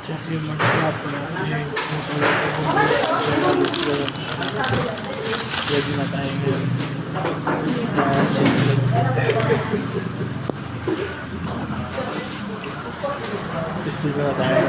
supplements natin yung ready na tayo ngayon gusto na tayo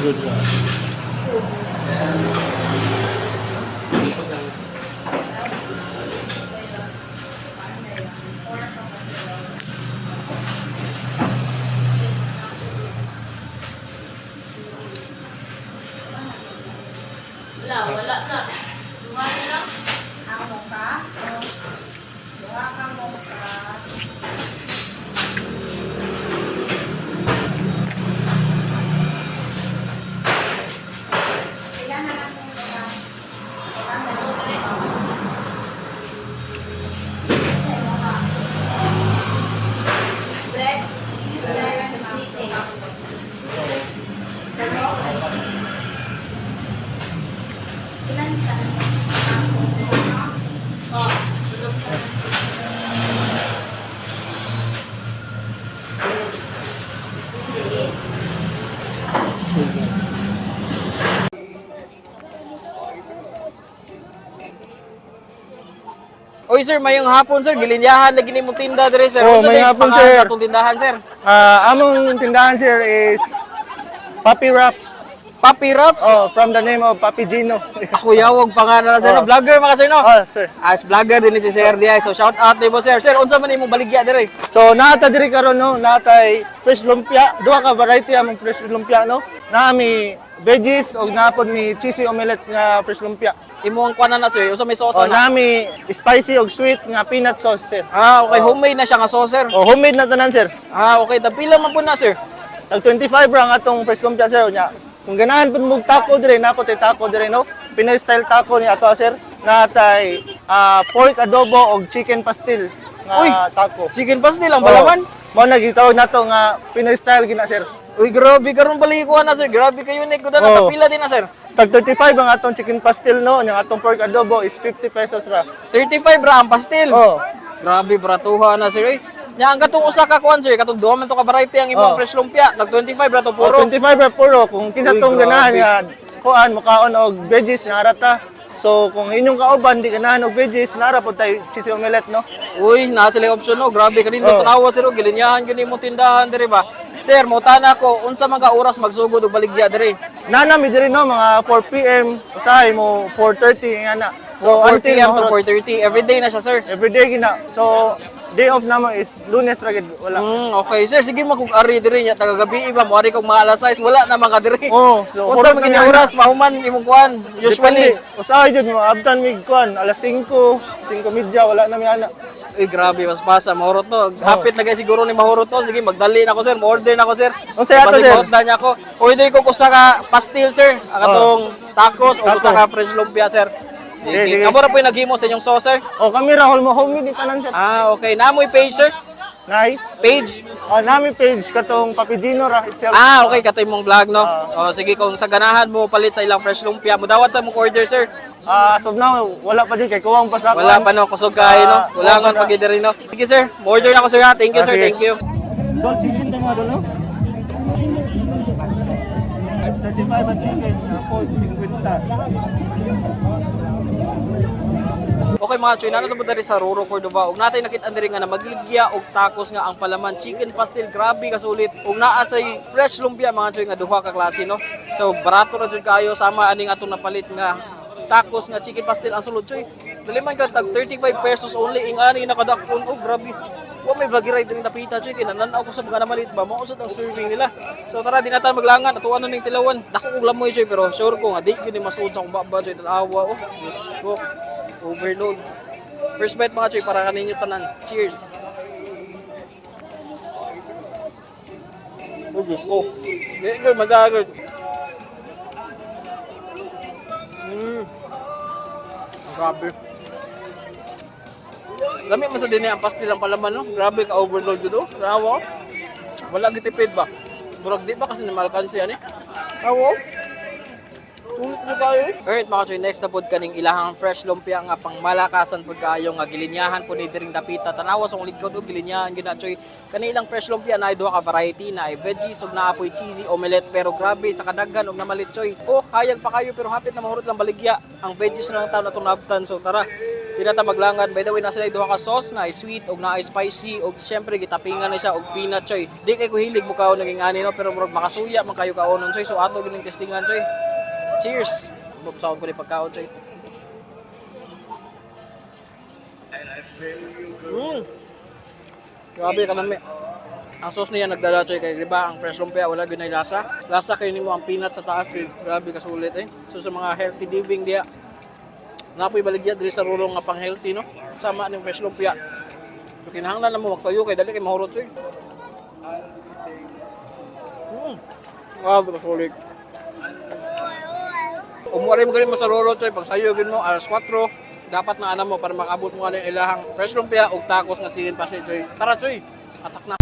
good one. Wala na. Lumali lang. Amo ka? Oy sir, mayong hapon sir, gilinyahan lagi ni mong tinda dire sir. Oh, Unsa mayong day hapon, pangalan sir. sa atong tindahan sir? Among tindahan sir is Papi Wraps. Papi Wraps. Oh, from the name of Papi Gino. Ako yawag pangalan na sir, no? Vlogger mga sir no. Oh, sir. As vlogger din si Sir Diay. So shout out nimo sir. Sir, unsa man imong baligya dire? So nata diri karon no, natay fresh lumpia, duha ka variety among fresh lumpia no. Naami veggies og napod mi cheesy omelette nga fresh lumpia. Imong kuanan na sir, unsa may sauce Oh, na? naami spicy og sweet nga peanut sauce sir. Ah, okay, homemade na siya nga sauce sir. Oh, homemade na tanan sir. Ah, okay, tapila man po na sir. Tag 25 ra ang atong fresh lumpia sir nya. Kung ganahan pud mo taco dire, napod tay taco dire no. Pinoy style taco ni ato sir. Natay pork adobo og chicken pastil nga Uy! taco. Chicken pastil ang Oh, balawan. mao na gitawag nato nga Pinoy style gina sir. Uy, grabe karon balikuan na sir. Grabe kayo unique ko na Oh. tapila din na sir. Tag 35 ang atong chicken pastil no, ang atong pork adobo is 50 pesos ra. 35 ra ang pastil. Oh. Grabe bratuha na sir. Nya ang katong usa ka kuan sir, katong duha man to ka variety ang imong Oh. fresh lumpia. Tag 25 ra to Puro. puro. 25 ra puro kung kinsa Uy, tong ganahan grabe. nga kuan mukaon og veggies nga arata. So kung inyong kauban di ganahan og veggies nara pud tay cheesy omelette no. Uy, naa sila option no. Grabe kanino Oh. tanawa sir, og gilinyahan gani mo tindahan diri ba. Sir, mo tana ko unsa mga oras magsugod og baligya diri? Nana mi diri no mga 4 PM usahay mo 4:30 nga na. So 4 until PM to mahurot. 4:30 every day na siya sir. Everyday gina. So day off namo is Lunes ra gid wala. Okay sir, sige mo kung ari diri nya taga gabi iba mo ari kog mga alas 6 wala na mga diri. Oh, so Unsa hurot man na gini nga. oras mahuman imong kuan? Usually. usahay jud mo abtan mig kuan alas 5, 5:30 wala na mi ana. Uy, grabe, mas pasa, mahurot to. Hapit na guys siguro ni mahurot to. Sige, magdali na ako, sir. Ma-order na ako, sir. Unsay ato, sir? Mahurot na niya ako. Order ko kusa ka pastil, sir. Ang atong tacos o kusa ka fresh lumpia, sir. Sige, sige. Sige. Amo ra po yung naghimo sa inyong sauce, sir. Oh, kami ra homemade ni tanan sir. Ah, okay. Naamoy page, sir. Nice. Page. Nami page katong Papidino ra itself. Ah, okay. Katoy mong vlog, no? O, sige, kung sa ganahan mo palit sa ilang fresh lumpia, mo dawat sa mong order, sir. As of now, wala pa din kay kuwang pa sa Wala pa, no? Kusog kayo, no? Wala nga pag-idari, no? Sige, sir. Order na ako, sir, ha? Thank you, sir. Sige. Thank you. Don't chicken tama do no? 35 at chicken, 50. Okay mga choy, nanato po dari sa Roro Cordova. Ug natay nakita diri nga na magligya og tacos nga ang palaman chicken pastil grabe kasulit. Ug naa say fresh lumpia mga choy nga duha ka klase no. So barato ra jud kayo sama aning atong napalit nga tacos nga chicken pastil ang sulod choy. Dili man ka tag 35 pesos only ing ani nakadakon. Oh grabe. Wa may bagiray din napita choy kinahanglan ako sa mga namalit ba mao usad ang serving nila. So tara di na tayo maglangan atuan na ning tilawan. Dako og lamoy choy pero sure ko nga di gyud ni masuod sa akong baba choy tanawa. Oh Diyos ko. Overload. First bite mga choy para kaninyo tanan. Cheers. Oh Diyos ko. Di good madagod. Grabe. Lami man sa din ang pastil ang palaman no. Grabe ka overload gud oh. Rawa. Wala gitipid ba? Murag di ba kasi na malkansi ani? Awo. Tulit mo kayo. Alright mga choy, next na pod kaning ilahang fresh lumpia nga pang malakasan pod kayo nga gilinyahan po ni diring dapita. Tanawa sa likod og gilinyahan gina choy. Kanilang fresh lumpia na ay duha ka variety na ay veggies ug naapoy cheesy omelette pero grabe sa kadaghan og namalit choy. Oh, hayag pa kayo pero hapit na mahurot lang baligya. Ang veggies na lang taon atong nabtan so tara. Di na ta maglangan. By the way, nasa duha ka sauce na ay sweet ug na ay spicy ug syempre gitapingan na siya og peanut choy. Di kay ko hilig mo kaon naging ani no pero murag makasuya man kayo kaonon choy. So ato gining testingan choy. Cheers! Mabsawag ko rin pagkaon, choy. Grabe ka namin. Ang sauce niya nagdala, choy. Kaya diba, ang fresh lumpia, wala ginay lasa. Lasa kayo mo ang peanut sa taas, choy. Grabe ka sulit, eh. So sa mga healthy living diya, napoy baligya, dili sa rurong nga pang healthy, no? Sama ng fresh lumpia. Kinahanglan na mo magsayo, kaya dali kay mahurot, choy. Grabe ka sulit. Umuari mo ganun mo sa Roro, choy. Pag sayogin mo, alas 4, dapat na anam mo para makabot mo nga ng ilahang fresh lumpia o tacos nga chicken pastel, choy. Tara, choy. Atak na.